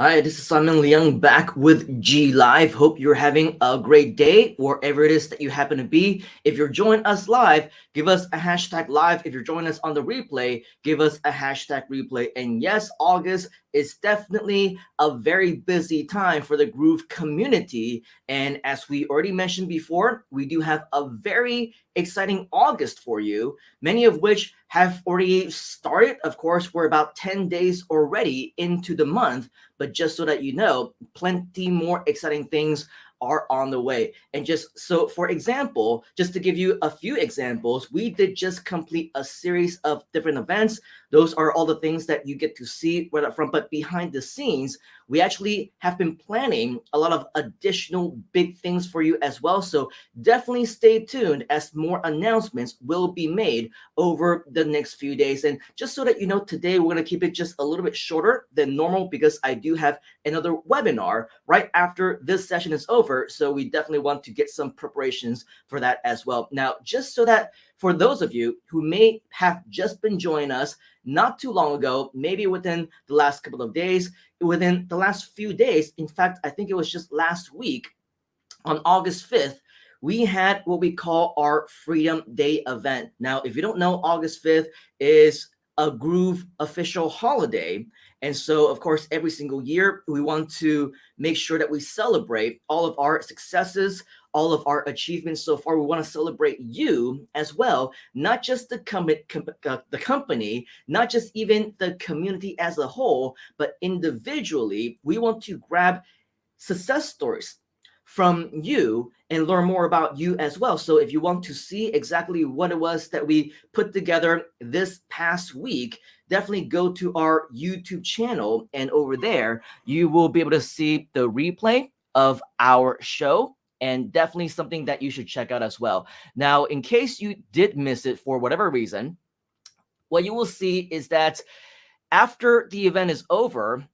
Hi, this is Simon Leung back with GLIVE. Hope you're having a great day wherever it is that you happen to be. If you're joining us live, give us a hashtag live. If you're joining us on the replay, give us a hashtag replay. And yes, August is definitely a very busy time for the Groove community. And as we already mentioned before, we do have a very exciting August for you, many of which have already started. Of course, we're about 10 days already into the month, but just so that you know, plenty more exciting things are on the way. And just so, for example, just to give you a few examples, we did just complete a series of different events. Those are all the things that you get to see right up front, but behind the scenes, we actually have been planning a lot of additional big things for you as well. So definitely stay tuned as more announcements will be made over the next few days. And just so that you know, today we're going to keep it just a little bit shorter than normal because I do have another webinar right after this session is over. So we definitely want to get some preparations for that as well. Now, just so that for those of you who may have just been joining us not too long ago, maybe within the last couple of days, within the last few days, in fact, I think it was just last week on August 5th, we had what we call our Freedom Day event. Now, if you don't know, August 5th is a Groove official holiday. And so, of course, every single year, we want to make sure that we celebrate all of our successes, all of our achievements so far. We want to celebrate you as well, not just the company, not just even the community as a whole, but individually, we want to grab success stories from you and learn more about you as well. So if you want to see exactly what it was that we put together this past week, definitely go to our YouTube channel, and over there you will be able to see the replay of our show, and definitely something that you should check out as well. Now, in case you did miss it for whatever reason, what you will see is that after the event is over,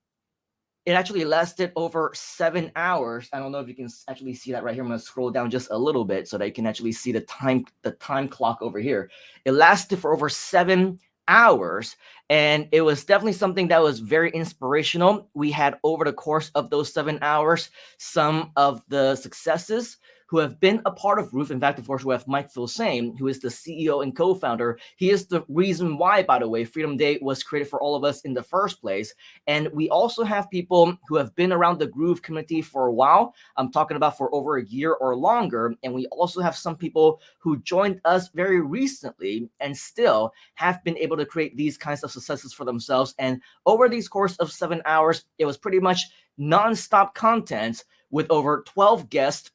it actually lasted over 7 hours. I don't know if you can actually see that right here. I'm going to scroll down just a little bit so that you can actually see the time clock over here. It lasted for over 7 hours, and it was definitely something that was very inspirational. We had, over the course of those 7 hours, some of the successes who have been a part of Groove. In fact, of course, we have Mike Filsaime, who is the CEO and co-founder. He is the reason why, by the way, Freedom Day was created for all of us in the first place. And we also have people who have been around the Groove community for a while. I'm talking about for over a year or longer. And we also have some people who joined us very recently and still have been able to create these kinds of successes for themselves. And over these course of 7 hours, it was pretty much non-stop content with over 12 guests.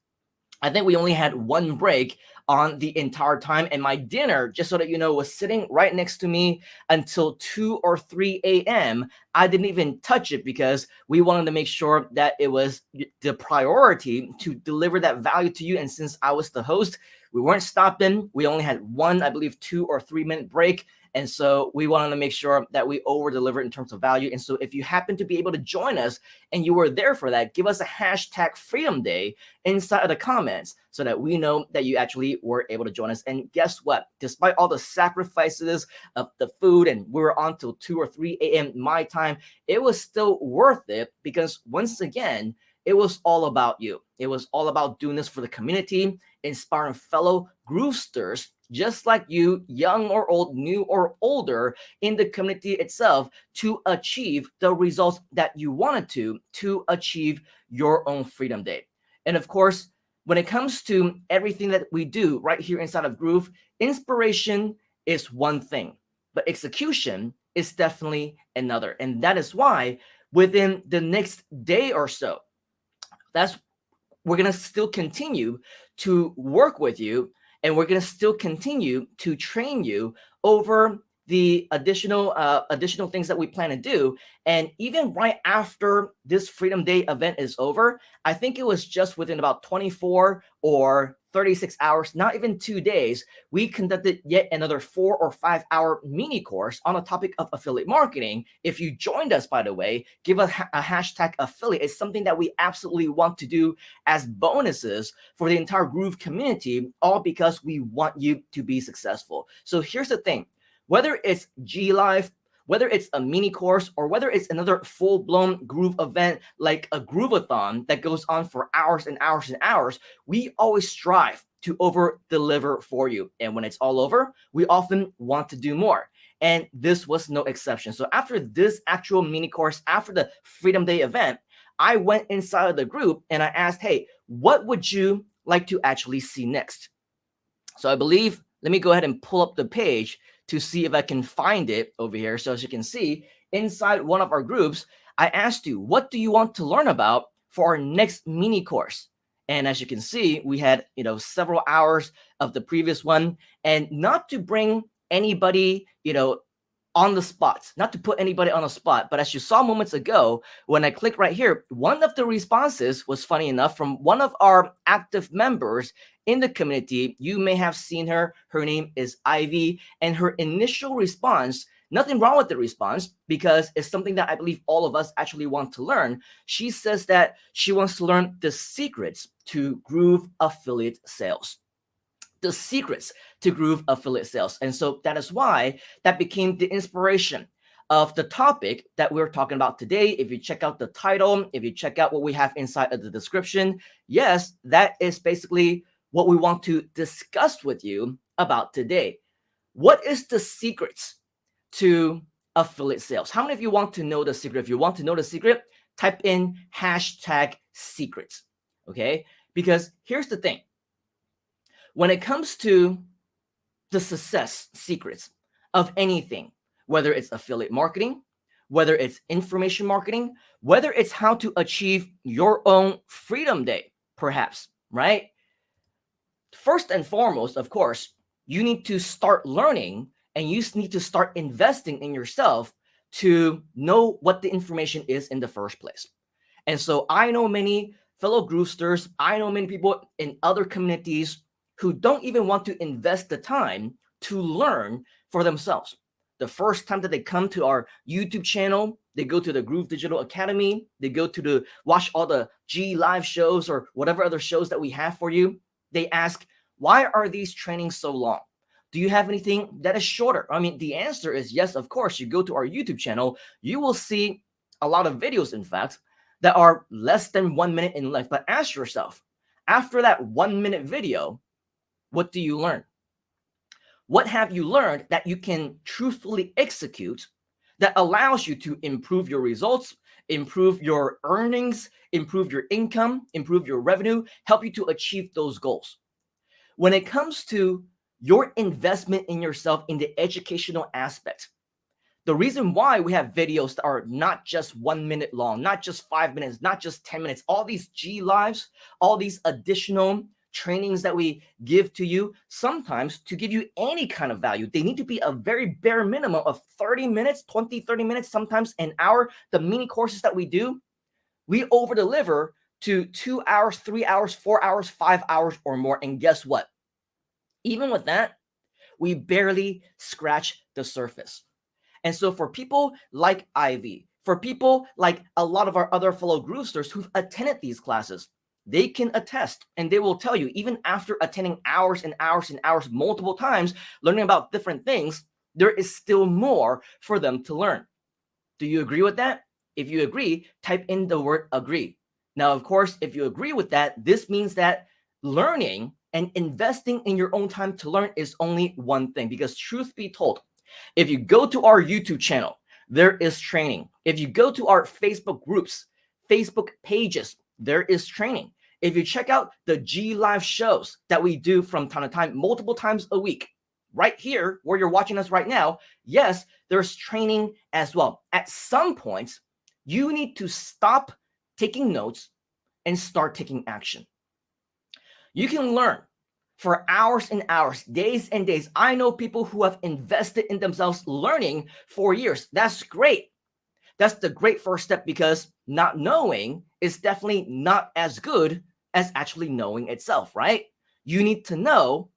I think we only had one break on the entire time, and my dinner, just so that you know, was sitting right next to me until 2 or 3 a.m. I didn't even touch it because we wanted to make sure that it was the priority to deliver that value to you. And since I was the host, we weren't stopping. We only had one, I believe, 2 or 3 minute break. And so we wanted to make sure that we over deliver in terms of value. And so if you happen to be able to join us and you were there for that, give us a hashtag Freedom Day inside of the comments so that we know that you actually were able to join us. And guess what? Despite all the sacrifices of the food, and we were on till 2 or 3 a.m. my time, it was still worth it because, once again, it was all about you. It was all about doing this for the community, inspiring fellow Groovesters just like you, young or old, new or older, in the community itself, to achieve the results that you wanted to achieve your own Freedom Day. And of course, when it comes to everything that we do right here inside of Groove, inspiration is one thing, but execution is definitely another. And that is why within the next day or so, we're going to still continue to work with you, and we're going to still continue to train you over the additional things that we plan to do. And even right after this Freedom Day event is over, I think it was just within about 24 or 36 hours, not even 2 days, we conducted yet another 4 or 5 hour mini course on the topic of affiliate marketing. If you joined us, by the way, give us a hashtag affiliate. It's something that we absolutely want to do as bonuses for the entire Groove community, all because we want you to be successful. So here's the thing. Whether it's GLive, whether it's a mini course or whether it's another full-blown Groove event like a Groovathon that goes on for hours and hours and hours, we always strive to over deliver for you. And when it's all over, we often want to do more. And this was no exception. So after this actual mini course, after the Freedom Day event, I went inside of the group and I asked, hey, what would you like to actually see next? So I believe, let me go ahead and pull up the page to see if I can find it over here. So as you can see, inside one of our groups, I asked you, what do you want to learn about for our next mini course? And as you can see, we had, several hours of the previous one, and not to bring anybody, on the spot, not to put anybody on the spot, but as you saw moments ago, when I click right here, one of the responses was, funny enough, from one of our active members in the community. You may have seen her. Her name is Ivy, and her initial response, nothing wrong with the response because it's something that I believe all of us actually want to learn. She says that she wants to learn the secrets to Groove affiliate sales. The secrets to Groove affiliate sales. And so that is why that became the inspiration of the topic that we're talking about today. If you check out the title, if you check out what we have inside of the description, yes, that is basically what we want to discuss with you about today. What is the secrets to affiliate sales? How many of you want to know the secret? If you want to know the secret, type in #secrets, okay? Because here's the thing. When it comes to the success secrets of anything, whether it's affiliate marketing, whether it's information marketing, whether it's how to achieve your own Freedom Day, perhaps, right? First and foremost, of course, you need to start learning and you need to start investing in yourself to know what the information is in the first place. And so I know many fellow Groovesters, I know many people in other communities who don't even want to invest the time to learn for themselves. The first time that they come to our YouTube channel, they go to the Groove Digital Academy, they go to watch all the GLIVE shows or whatever other shows that we have for you. They ask, why are these trainings so long? Do you have anything that is shorter? I mean, the answer is yes, of course. You go to our YouTube channel, you will see a lot of videos, in fact, that are less than 1 minute in length. But ask yourself, after that 1 minute video, what do you learn? What have you learned that you can truthfully execute that allows you to improve your results, improve your earnings, improve your income, improve your revenue, help you to achieve those goals? When it comes to your investment in yourself in the educational aspect, the reason why we have videos that are not just 1 minute long, not just 5 minutes, not just 10 minutes, all these GLives, all these additional trainings that we give to you, sometimes to give you any kind of value, they need to be a very bare minimum of 30 minutes, 20, 30 minutes, sometimes an hour. The mini courses that we do, we over deliver to 2 hours, 3 hours, 4 hours, 5 hours or more. And guess what? Even with that, we barely scratch the surface. And so for people like Ivy, for people like a lot of our other fellow Groovesters who've attended these classes, they can attest and they will tell you, even after attending hours and hours and hours multiple times, learning about different things, there is still more for them to learn. Do you agree with that? If you agree, type in the word agree. Now, of course, if you agree with that, this means that learning and investing in your own time to learn is only one thing. Because truth be told, if you go to our YouTube channel, there is training. If you go to our Facebook groups, Facebook pages, there is training. If you check out the GLive shows that we do from time to time, multiple times a week, right here where you're watching us right now, yes, there's training as well. At some point, you need to stop taking notes and start taking action. You can learn for hours and hours, days and days. I know people who have invested in themselves learning for years. That's great. That's the great first step, because not knowing is definitely not as good as actually knowing itself, right? You need to know,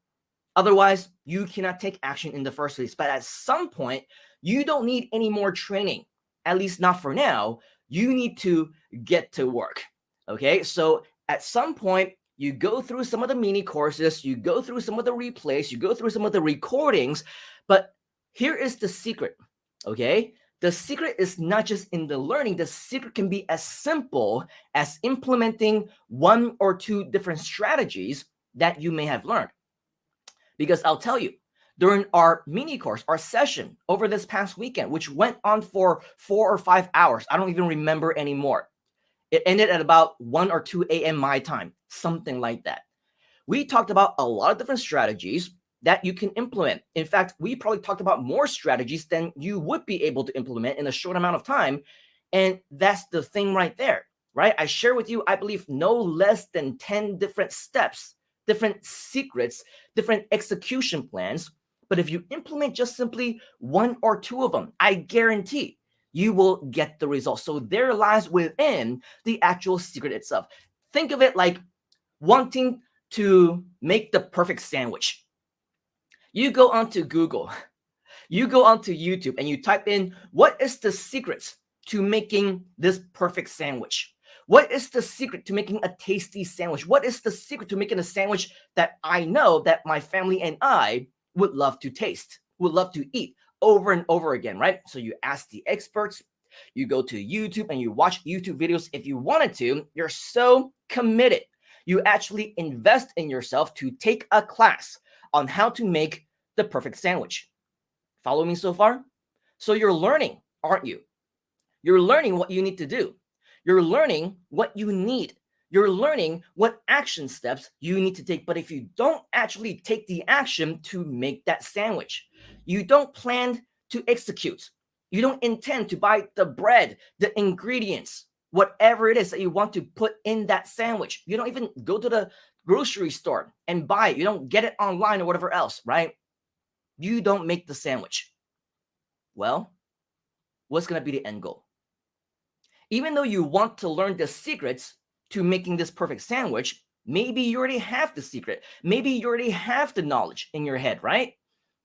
otherwise you cannot take action in the first place. But at some point, you don't need any more training, at least not for now. You need to get to work, okay? So at some point, you go through some of the mini courses, you go through some of the replays, you go through some of the recordings, but here is the secret, okay? The secret is not just in the learning. The secret can be as simple as implementing one or two different strategies that you may have learned. Because I'll tell you, during our mini course, our session over this past weekend, which went on for 4 or 5 hours, I don't even remember anymore. It ended at about 1 or 2 a.m. my time, something like that. We talked about a lot of different strategies that you can implement. In fact, we probably talked about more strategies than you would be able to implement in a short amount of time. And that's the thing right there, right? I share with you, I believe, no less than 10 different steps, different secrets, different execution plans. But if you implement just simply one or two of them, I guarantee you will get the results. So there lies within the actual secret itself. Think of it like wanting to make the perfect sandwich. You go onto Google, you go onto YouTube, and you type in, what is the secret to making this perfect sandwich? What is the secret to making a tasty sandwich? What is the secret to making a sandwich that I know that my family and I would love to taste, would love to eat over and over again, right? So you ask the experts, you go to YouTube and you watch YouTube videos if you wanted to. You're so committed. You actually invest in yourself to take a class on how to make the perfect sandwich. Follow me so far? So you're learning, aren't you? You're learning what you need to do. You're learning what you need. You're learning what action steps you need to take. But if you don't actually take the action to make that sandwich, you don't plan to execute, you don't intend to buy the bread, the ingredients, whatever it is that you want to put in that sandwich. You don't even go to the grocery store and buy it. You don't get it online or whatever else, right? You don't make the sandwich. Well, what's going to be the end goal? Even though you want to learn the secrets to making this perfect sandwich, maybe you already have the secret. Maybe you already have the knowledge in your head, right?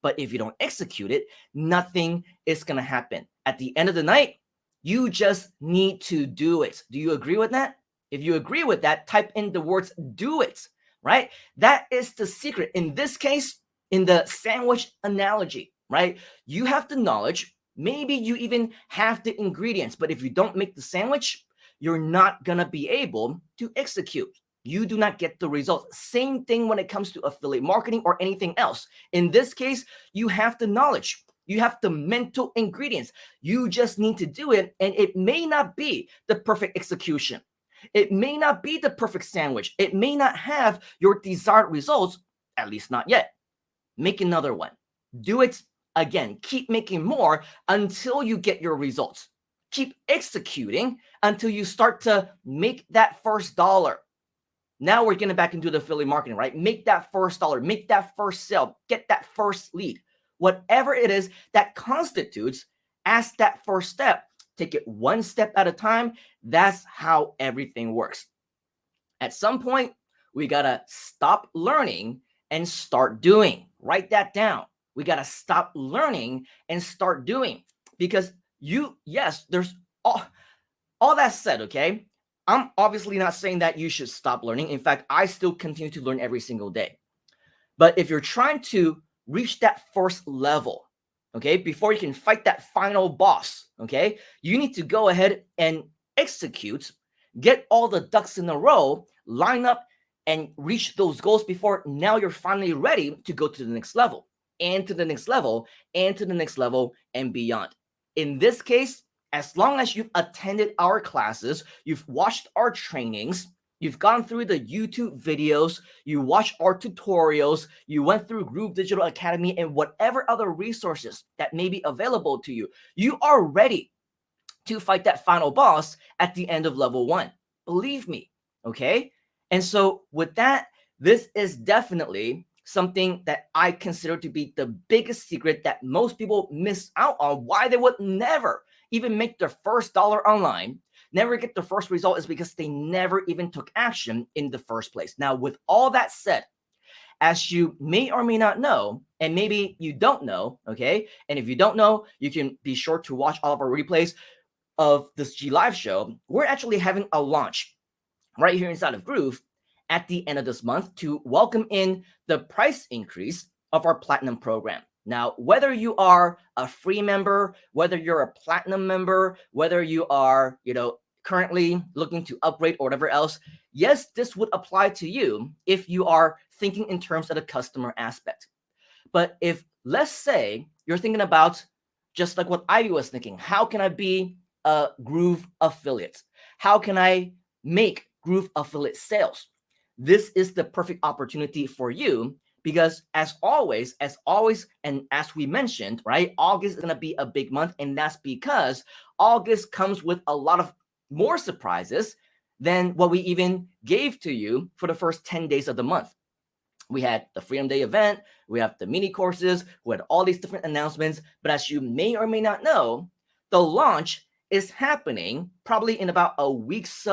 But if you don't execute it, nothing is going to happen. At the end of the night, you just need to do it. Do you agree with that? If you agree with that, type in the words do it, right? That is the secret. In this case, in the sandwich analogy, right? You have the knowledge. Maybe you even have the ingredients, but if you don't make the sandwich, you're not going to be able to execute. You do not get the results. Same thing when it comes to affiliate marketing or anything else. In this case, you have the knowledge. You have the mental ingredients. You just need to do it, and it may not be the perfect execution. It may not be the perfect sandwich. It may not have your desired results, at least not yet. Make another one. Do it again. Keep making more until you get your results. Keep executing until you start to make that first dollar. Now we're getting back into the affiliate marketing, right? Make that first dollar, make that first sale, get that first lead. Whatever it is that constitutes as that first step, take it one step at a time. That's how everything works. At some point, we got to stop learning and start doing. Write that down. We got to stop learning and start doing, because yes, there's all that said, okay? I'm obviously not saying that you should stop learning. In fact, I still continue to learn every single day. But if you're trying to reach that first level, okay, before you can fight that final boss, okay, you need to go ahead and execute, get all the ducks in a row, line up, and reach those goals before now you're finally ready to go to the next level, and to the next level, and to the next level, and beyond. In this case, as long as you've attended our classes, you've watched our trainings, you've gone through the YouTube videos, you watched our tutorials, you went through Groove Digital Academy and whatever other resources that may be available to you, you are ready to fight that final boss at the end of level 1. Believe me, okay? And so with that, this is definitely something that I consider to be the biggest secret that most people miss out on, why they would never even make their first dollar online, never get the first result, is because they never even took action in the first place. Now, with all that said, as you may or may not know, and maybe you don't know, okay? And if you don't know, you can be sure to watch all of our replays of this GLIVE show. We're actually having a launch right here inside of Groove at the end of this month to welcome in the price increase of our Platinum program. Now, whether you are a free member, whether you're a platinum member, whether you are, currently looking to upgrade or whatever else, yes, this would apply to you if you are thinking in terms of the customer aspect. But if, let's say, you're thinking about just like what Ivy was thinking, how can I be a Groove affiliate? How can I make Groove affiliate sales? This is the perfect opportunity for you because as always, and as we mentioned, right, August is going to be a big month, and that's because August comes with a lot of more surprises than what we even gave to you for the first 10 days of the month. We had the Freedom Day event, we have the mini courses, we had all these different announcements, but as you may or may not know, the launch is happening probably in about a week's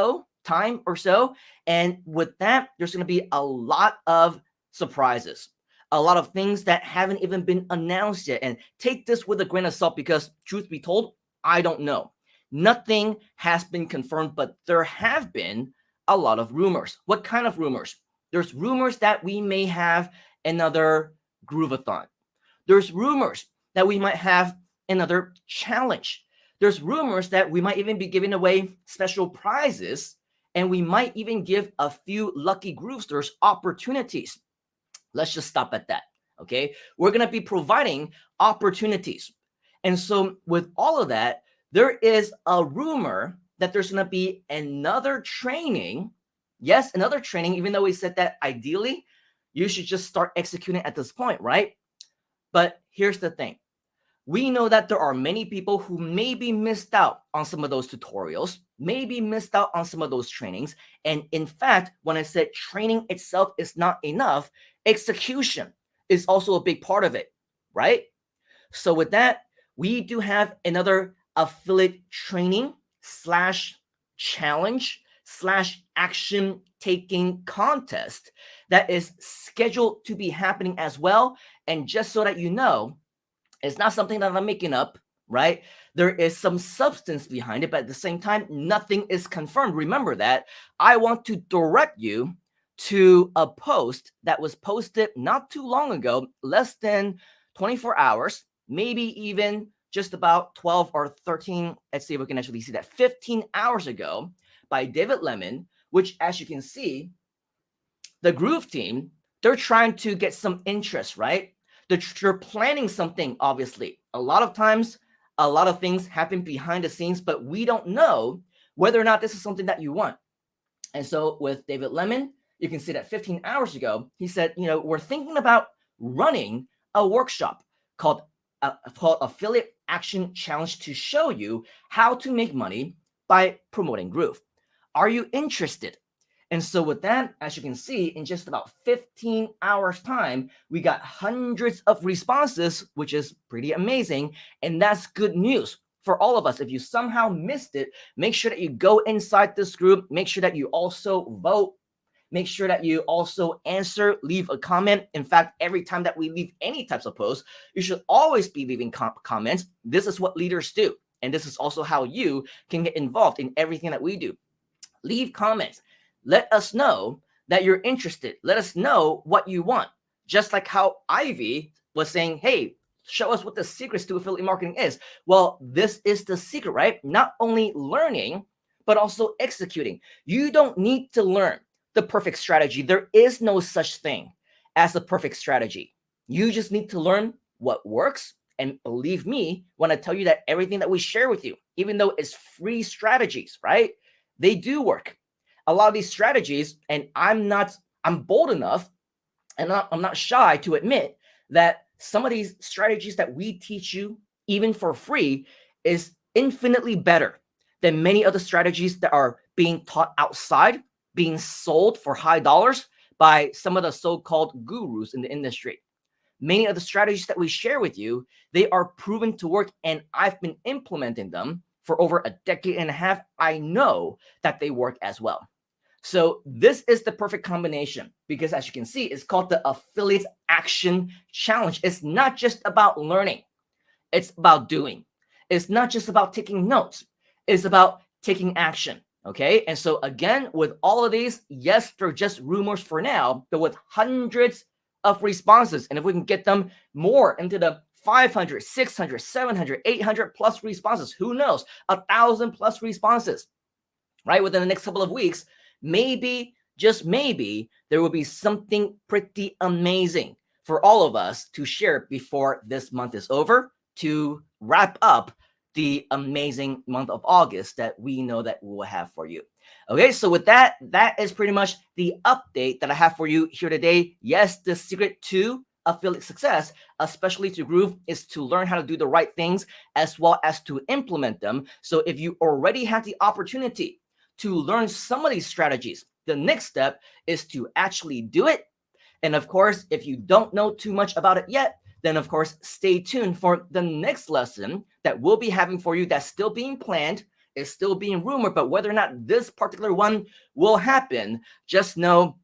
time or so, and with that, there's going to be a lot of surprises, a lot of things that haven't even been announced yet, and take this with a grain of salt because, truth be told, I don't know. Nothing has been confirmed, but there have been a lot of rumors. What kind of rumors? There's rumors that we may have another Groovathon. There's rumors that we might have another challenge. There's rumors that we might even be giving away special prizes, and we might even give a few lucky Groovesters opportunities. Let's just stop at that, okay? We're going to be providing opportunities. And so with all of that, there is a rumor that there's going to be another training. Yes, another training, even though we said that ideally, you should just start executing at this point, right? But here's the thing. We know that there are many people who maybe missed out on some of those tutorials, maybe missed out on some of those trainings. And in fact, when I said training itself is not enough, execution is also a big part of it, right? So with that, we do have another affiliate training / challenge / action taking contest that is scheduled to be happening as well. And just so that you know, it's not something that I'm making up, right? There is some substance behind it, but at the same time, nothing is confirmed. Remember that. I want to direct you to a post that was posted not too long ago, less than 24 hours, maybe even just about 12 or 13, let's see if we can actually see that, 15 hours ago by David Lemon, which, as you can see, the Groove team, they're trying to get some interest, right? They're planning something, obviously. A lot of times, a lot of things happen behind the scenes, but we don't know whether or not this is something that you want. And so with David Lemon, you can see that 15 hours ago, he said, we're thinking about running a workshop called Affiliate Action Challenge to show you how to make money by promoting Groove. Are you interested? And so with that, as you can see, in just about 15 hours time, we got hundreds of responses, which is pretty amazing. And that's good news for all of us. If you somehow missed it, make sure that you go inside this group. Make sure that you also vote. Make sure that you also answer, leave a comment. In fact, every time that we leave any types of posts, you should always be leaving comments. This is what leaders do. And this is also how you can get involved in everything that we do. Leave comments. Let us know that you're interested. Let us know what you want. Just like how Ivy was saying, hey, show us what the secrets to affiliate marketing is. Well, this is the secret, right? Not only learning, but also executing. You don't need to learn the perfect strategy. There is no such thing as a perfect strategy. You just need to learn what works. And believe me when I tell you that everything that we share with you, even though it's free strategies, right? They do work. A lot of these strategies, and I'm bold enough, and I'm not shy to admit that some of these strategies that we teach you, even for free, is infinitely better than many other strategies that are being taught outside, being sold for high dollars by some of the so-called gurus in the industry. Many of the strategies that we share with you, they are proven to work, and I've been implementing them for over a decade and a half. I know that they work as well. So this is the perfect combination because, as you can see, it's called the Affiliate Action Challenge. It's not just about learning. It's about doing. It's not just about taking notes. It's about taking action. Okay. And so again, with all of these, yes, they're just rumors for now, but with hundreds of responses. And if we can get them more into the 500, 600, 700, 800 plus responses, who knows, 1,000 plus responses, right? Within the next couple of weeks, maybe, just maybe, there will be something pretty amazing for all of us to share before this month is over to wrap up the amazing month of August that we know that we will have for you. Okay, so with that, that is pretty much the update that I have for you here today. Yes, the secret to affiliate success, especially to Groove, is to learn how to do the right things as well as to implement them. So if you already have the opportunity to learn some of these strategies, the next step is to actually do it. And of course, if you don't know too much about it yet, then of course, stay tuned for the next lesson that we'll be having for you that's still being planned, is still being rumored, but whether or not this particular one will happen, just know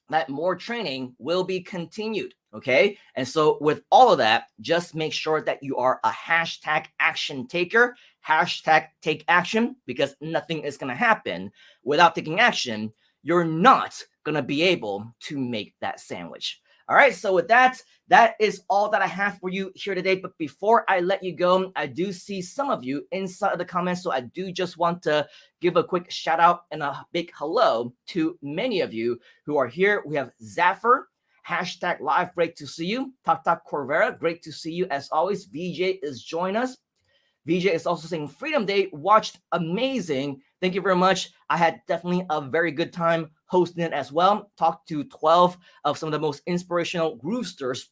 that more training will be continued. Okay. And so with all of that, just make sure that you are a hashtag action taker, hashtag take action, because nothing is going to happen without taking action. You're not going to be able to make that sandwich. All right. So with that, that is all that I have for you here today. But before I let you go, I do see some of you inside of the comments. So I do just want to give a quick shout out and a big hello to many of you who are here. We have Zaffer, hashtag live, great to see you. Tata Corvera, great to see you as always. VJ is joining us. VJ is also saying Freedom Day watched amazing. Thank you very much. I had definitely a very good time hosting it as well. Talked to 12 of some of the most inspirational groovesters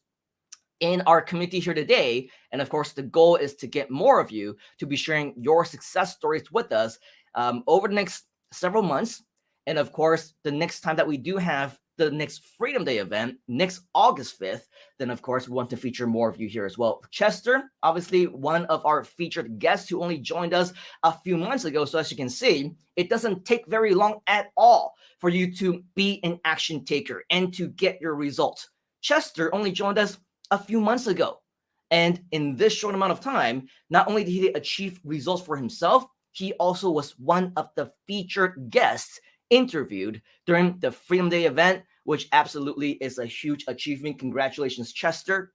in our community here today. And of course, the goal is to get more of you to be sharing your success stories with us over the next several months. And of course, the next time that we do have the next Freedom Day event, next August 5th, then of course we want to feature more of you here as well. Chester, obviously one of our featured guests who only joined us a few months ago. So as you can see, it doesn't take very long at all for you to be an action taker and to get your results. Chester only joined us a few months ago. And in this short amount of time, not only did he achieve results for himself, he also was one of the featured guests interviewed during the Freedom Day event, which absolutely is a huge achievement. Congratulations, Chester.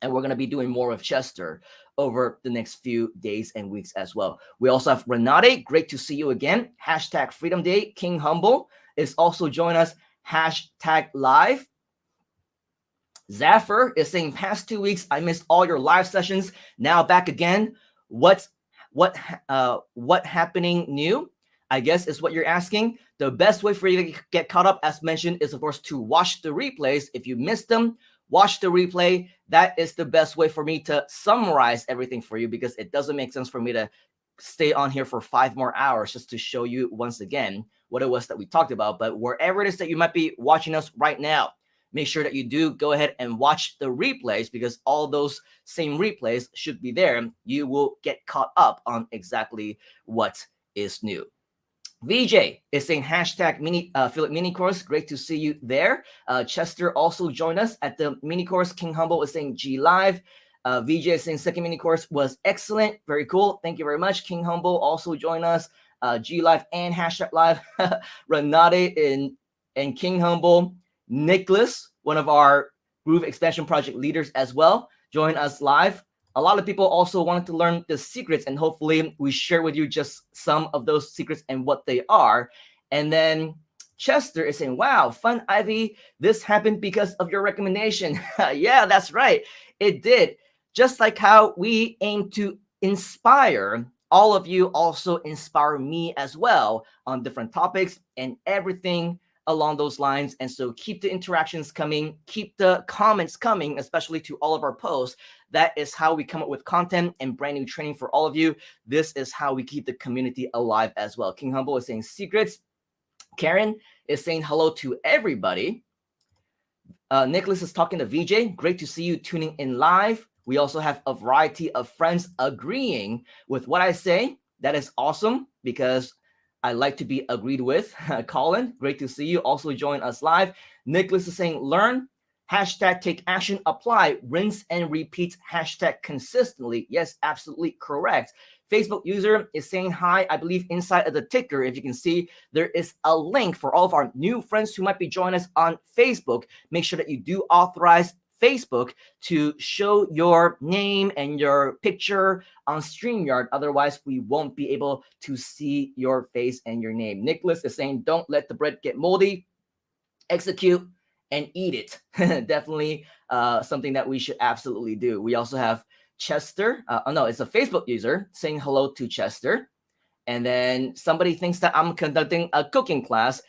And we're going to be doing more of Chester over the next few days and weeks as well. We also have Renate. Great to see you again. Hashtag Freedom Day. King Humble is also joining us. Hashtag live. Zaffer is saying, past 2 weeks, I missed all your live sessions. Now back again. What happening new? I guess is what you're asking. The best way for you to get caught up, as mentioned, is of course to watch the replays. If you missed them, watch the replay. That is the best way for me to summarize everything for you, because it doesn't make sense for me to stay on here for 5 more hours just to show you once again what it was that we talked about. But wherever it is that you might be watching us right now, make sure that you do go ahead and watch the replays, because all those same replays should be there. You will get caught up on exactly what is new. VJ is saying hashtag affiliate mini course. Great to see you there. Chester also joined us at the mini course. King Humble is saying GLIVE. VJ is saying second mini course was excellent. Very cool. Thank you very much. King Humble also joined us. GLIVE and hashtag live. Renate and King Humble. Nicholas, one of our Groove Expansion Project leaders as well, join us live. A lot of people also wanted to learn the secrets, and hopefully we share with you just some of those secrets and what they are. And then Chester is saying, wow, fun, Ivy. This happened because of your recommendation. Yeah, that's right. It did. Just like how we aim to inspire all of you, also inspire me as well on different topics and everything along those lines. And so keep the interactions coming, keep the comments coming, especially to all of our posts. That is how we come up with content and brand new training for all of you. This is how we keep the community alive as well. King Humble is saying secrets. Karen is saying hello to everybody. Nicholas is talking to VJ. Great to see you tuning in live. We also have a variety of friends agreeing with what I say. That is awesome, because I like to be agreed with. Colin, great to see you. Also join us live. Nicholas is saying learn, hashtag take action, apply, rinse and repeat, hashtag consistently. Yes, absolutely correct. Facebook user is saying hi. I believe inside of the ticker, if you can see, there is a link for all of our new friends who might be joining us on Facebook. Make sure that you do authorize Facebook to show your name and your picture on StreamYard. Otherwise, we won't be able to see your face and your name. Nicholas is saying, don't let the bread get moldy. Execute and eat it. Definitely something that we should absolutely do. We also have Chester. No, it's a Facebook user saying hello to Chester. And then somebody thinks that I'm conducting a cooking class.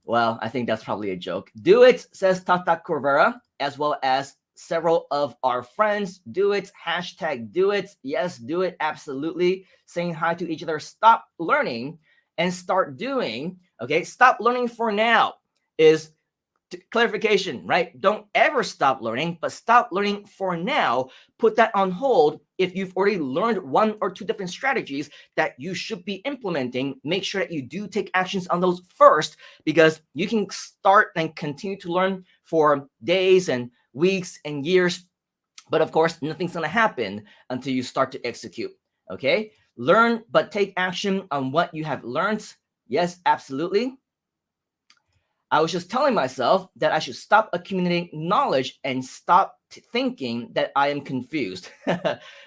Well, I think that's probably a joke. Do it, says Tata Corvera, as well as several of our friends. Do it, hashtag do it. Yes, do it, absolutely. Saying hi to each other. Stop learning and start doing. Okay, stop learning for now is clarification, right? Don't ever stop learning, but stop learning for now. Put that on hold. If you've already learned 1 or 2 different strategies that you should be implementing, make sure that you do take actions on those first, because you can start and continue to learn for days and weeks and years. But of course, nothing's going to happen until you start to execute. Okay? Learn, but take action on what you have learned. Yes, absolutely. I was just telling myself that I should stop accumulating knowledge and stop thinking that I am confused.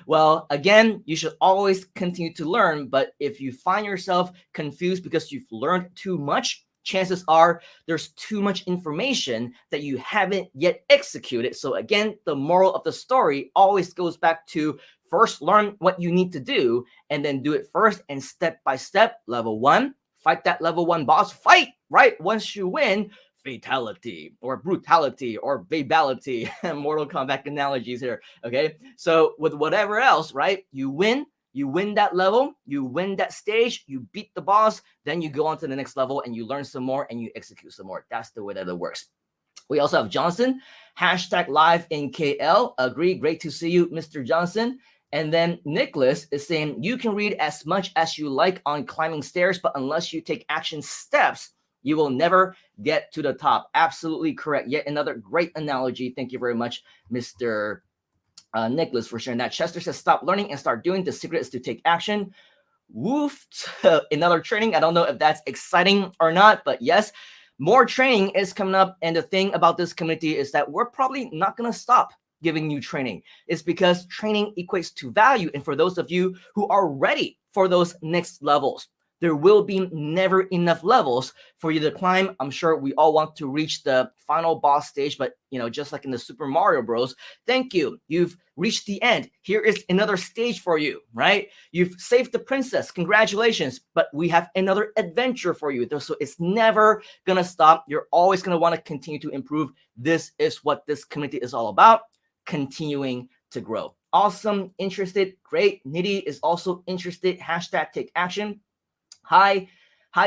Well, again, you should always continue to learn, but if you find yourself confused because you've learned too much, chances are there's too much information that you haven't yet executed. So again, the moral of the story always goes back to first learn what you need to do and then do it first and step by step. Level 1, fight that level 1 boss. Fight, right? Once you win, fatality or brutality or babality. Mortal Kombat analogies here, okay? So with whatever else, right? You win that level, you win that stage, you beat the boss, then you go on to the next level and you learn some more and you execute some more. That's the way that it works. We also have Johnson, hashtag live in KL. Agree, great to see you, Mr. Johnson. And then Nicholas is saying, you can read as much as you like on climbing stairs, but unless you take action steps, you will never get to the top. Absolutely correct. Yet another great analogy. Thank you very much, Mr. Nicholas, for sharing that. Chester says, stop learning and start doing. The secret is to take action. Woof. Another training. I don't know if that's exciting or not, but yes, more training is coming up. And the thing about this community is that we're probably not going to stop giving you training. It's because training equates to value. And for those of you who are ready for those next levels, there will be never enough levels for you to climb. I'm sure we all want to reach the final boss stage, but just like in the Super Mario Bros, thank you. You've reached the end. Here is another stage for you, right? You've saved the princess. Congratulations. But we have another adventure for you. So it's never going to stop. You're always going to want to continue to improve. This is what this community is all about, continuing to grow. Awesome. Interested. Great. Nitty is also interested. Hashtag take action. Hi,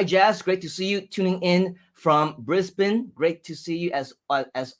Jazz. Great to see you tuning in from Brisbane. Great to see you as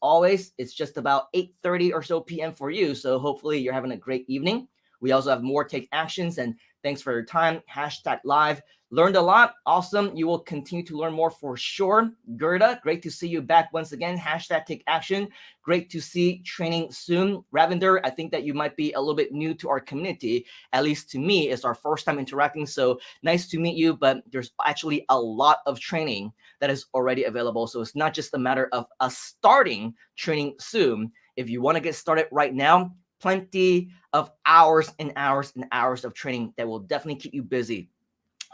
always. It's just about 8:30 or so p.m. for you, so hopefully you're having a great evening. We also have more take actions, and thanks for your time. Hashtag live. Learned a lot. Awesome. You will continue to learn more for sure. Gerda, great to see you back once again. Hashtag take action. Great to see training soon. Ravinder, I think that you might be a little bit new to our community. At least to me, it's our first time interacting. So nice to meet you, but there's actually a lot of training that is already available. So it's not just a matter of us starting training soon. If you want to get started right now, plenty of hours and hours and hours of training that will definitely keep you busy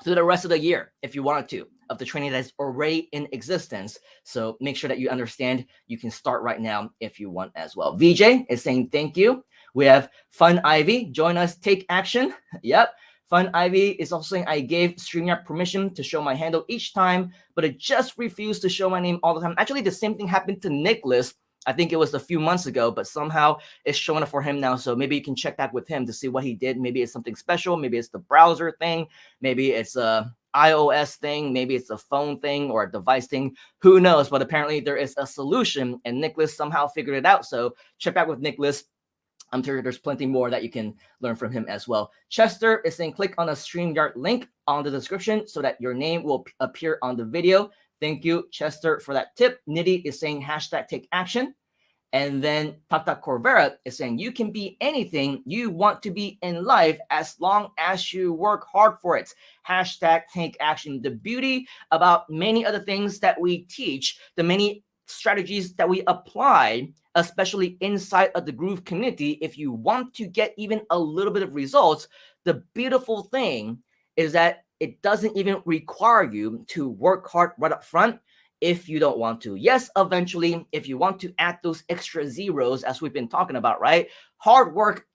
through the rest of the year, if you wanted to, of the training that is already in existence. So make sure that you understand you can start right now if you want as well. VJ is saying thank you. We have Fun Ivy. Join us, take action. Yep. Fun Ivy is also saying, I gave StreamYard permission to show my handle each time, but it just refused to show my name all the time. Actually, the same thing happened to Nicholas. I think it was a few months ago, but somehow it's showing up for him now. So maybe you can check that with him to see what he did. Maybe it's something special. Maybe it's the browser thing. Maybe it's a iOS thing. Maybe it's a phone thing or a device thing. Who knows? But apparently there is a solution, and Nicholas somehow figured it out. So check back with Nicholas. I'm sure there's plenty more that you can learn from him as well. Chester is saying, click on the StreamYard link on the description so that your name will appear on the video. Thank you, Chester, for that tip. Nitty is saying hashtag take action. And then Tata Corvera is saying you can be anything you want to be in life as long as you work hard for it. Hashtag take action. The beauty about many other things that we teach, the many strategies that we apply, especially inside of the Groove community, if you want to get even a little bit of results, the beautiful thing is that it doesn't even require you to work hard right up front if you don't want to. Yes, eventually, if you want to add those extra zeros, as we've been talking about, right? Hard work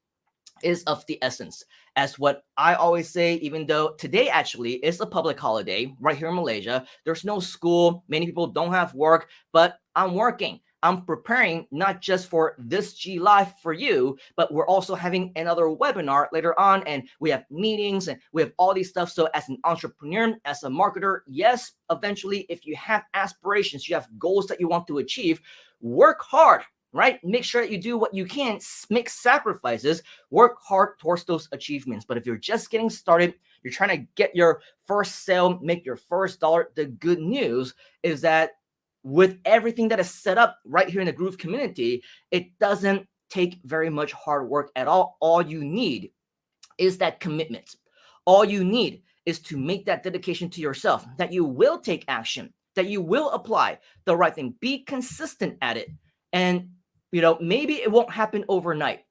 is of the essence. As what I always say, even though today actually is a public holiday right here in Malaysia, there's no school, many people don't have work, but I'm working. I'm preparing not just for this G Live for you, but we're also having another webinar later on, and we have meetings and we have all these stuff. So as an entrepreneur, as a marketer, yes, eventually, if you have aspirations, you have goals that you want to achieve, work hard, right? Make sure that you do what you can, make sacrifices, work hard towards those achievements. But if you're just getting started, you're trying to get your first sale, make your first dollar, the good news is that with everything that is set up right here in the Groove community, it doesn't take very much hard work at all. All you need is that commitment. All you need is to make that dedication to yourself, that you will take action, that you will apply the right thing, be consistent at it. And, maybe it won't happen overnight,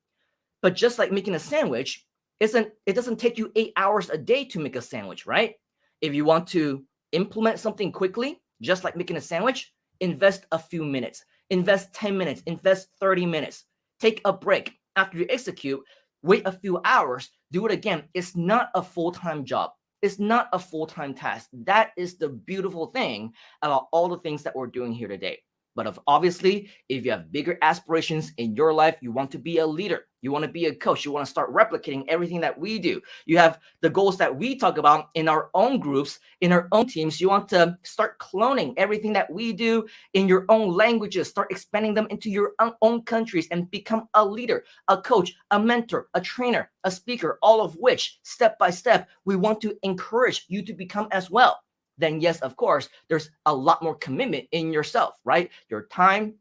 but just like making a sandwich, it doesn't take you 8 hours a day to make a sandwich, right? If you want to implement something quickly, just like making a sandwich, invest a few minutes, invest 10 minutes, invest 30 minutes, take a break. After you execute, wait a few hours, do it again. It's not a full-time job. It's not a full-time task. That is the beautiful thing about all the things that we're doing here today. But obviously, if you have bigger aspirations in your life, you want to be a leader, you want to be a coach, you want to start replicating everything that we do. You have the goals that we talk about in our own groups, in our own teams. You want to start cloning everything that we do in your own languages, start expanding them into your own countries and become a leader, a coach, a mentor, a trainer, a speaker, all of which, step by step, we want to encourage you to become as well. Then yes, of course, there's a lot more commitment in yourself, right? Your time,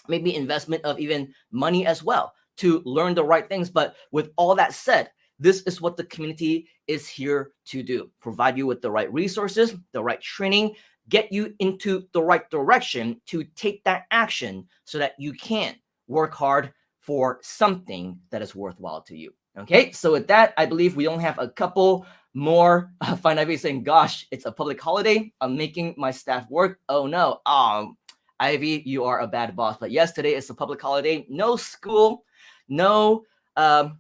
maybe investment of even money as well to learn the right things. But with all that said, this is what the community is here to do. Provide you with the right resources, the right training, get you into the right direction to take that action so that you can work hard for something that is worthwhile to you. Okay, so with that, I believe we only have a couple more. Fine Ivy saying, gosh, it's a public holiday. I'm making my staff work. Oh no. Ivy, you are a bad boss. But yes, today is a public holiday. No school, no, I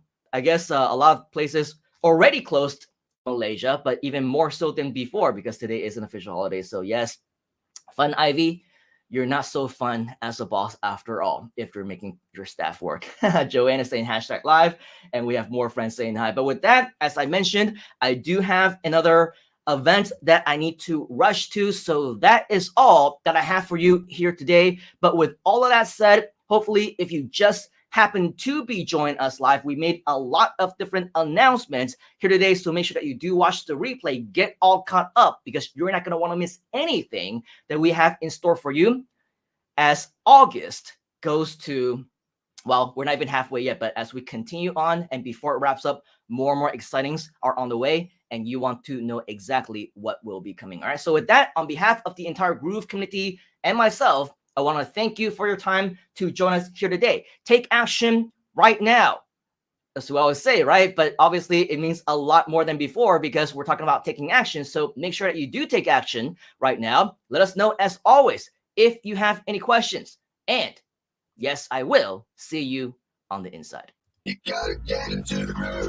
guess a lot of places already closed in Malaysia, but even more so than before because today is an official holiday. So yes, Fun Ivy, you're not so fun as a boss after all if you're making your staff work. Joanne is saying hashtag live, and we have more friends saying hi. But with that, as I mentioned, I do have another event that I need to rush to. So that is all that I have for you here today. But with all of that said, hopefully if you just happen to be joining us live, we made a lot of different announcements here today. So make sure that you do watch the replay, get all caught up because you're not going to want to miss anything that we have in store for you as August goes to, well, we're not even halfway yet, but as we continue on and before it wraps up, more and more excitings are on the way and you want to know exactly what will be coming. All right. So with that, on behalf of the entire Groove community and myself, I want to thank you for your time to join us here today. Take action right now. That's what I always say, right? But obviously it means a lot more than before because we're talking about taking action. So make sure that you do take action right now. Let us know as always if you have any questions. And yes, I will see you on the inside. You gotta get into the groove.